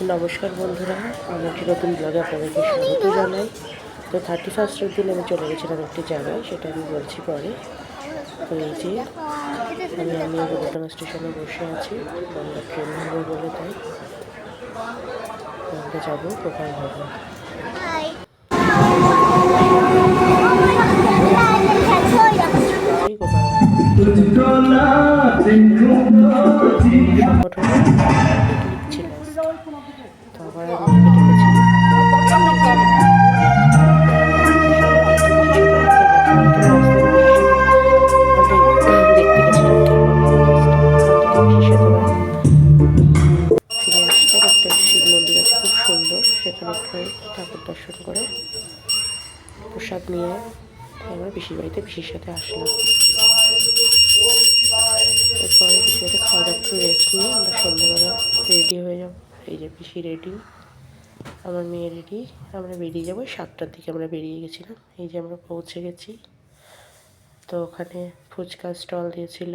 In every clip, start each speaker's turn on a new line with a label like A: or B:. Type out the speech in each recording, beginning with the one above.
A: নমস্কার বন্ধুরা, আমি একটি নতুন ব্লগে আপনাদেরকে স্বাগত জানাই। তো 31st দিন আমি চলে গেছিলাম একটি জায়গায়, সেটা আমি বলছি পরে। তো এই যে আমি গোবরডাঙ্গা স্টেশনে বসে আছি, আমরা ট্রেন ধরবো বলে, তাই আমরা যাবো গোপাল ভবন। তো আবার মেয়েকে ডেকেছিল। দেখতে গেছিলাম ফিরে আসতে একটা শিব মন্দির আছে, খুব সুন্দর। সেখানে একটু ঠাকুর দর্শন করে প্রসাদ নিয়ে আমরা পিসির বাড়িতে পিসির সাথে আসলাম। এরপরে পিসির বাড়িতে খাওয়া দাওয়া একটু রেস্ট নিয়ে আমরা সন্ধ্যাবেলা রেডি হয়ে যাব। এই যে পিসি রেডি, আমার মেয়ে রেডি, আমরা বেরিয়ে যাবো। 7টার দিকে আমরা বেরিয়ে গেছিলাম। এই যে আমরা পৌঁছে গেছি। তো ওখানে ফুচকা স্টল দিয়েছিল,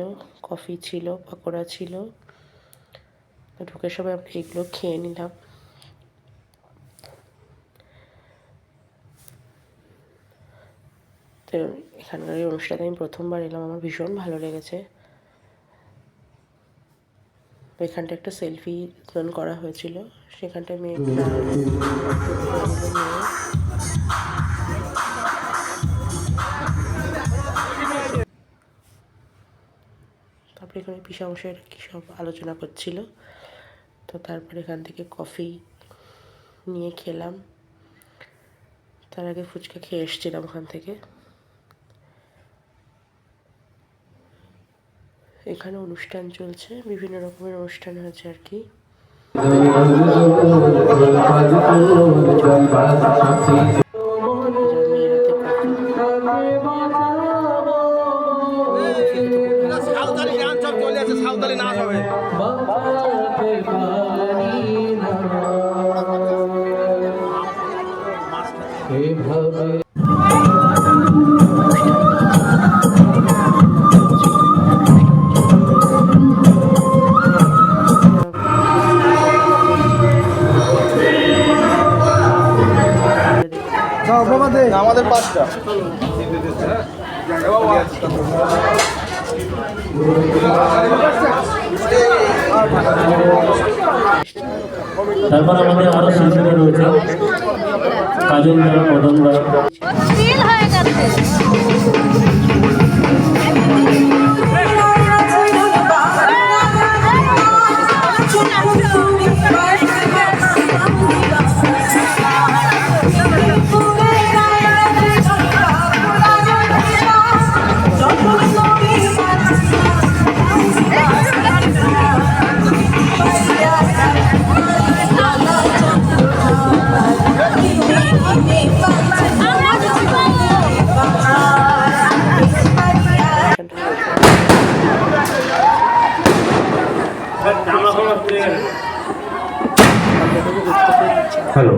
A: কফি ছিল, পকোড়া ছিল। ঢুকে সবাই আমরা এগুলো খেয়ে নিলাম। তো এখানকার এই অনুষ্ঠানে আমি প্রথমবার এলাম, আমার ভীষণ ভালো লেগেছে। এখানটা একটা সেলফি জোন করা হয়েছিল, সেখানটায় মেয়েটা তারপরে এখানে পিসামশাইয়ের কী সব আলোচনা করছিল। তো তারপরে এখান থেকে কফি নিয়ে খেলাম। তার আগে ফুচকা খেয়ে এসেছিলাম ওখান থেকে। এখানে অনুষ্ঠান চলছে, বিভিন্ন রকমের অনুষ্ঠান হয়েছে আর কি।
B: আমাদের 5টা
C: তারপর আমাদের আরো শিল্পীরা রয়েছে, কাজল দা, মদন দা। হ্যালো।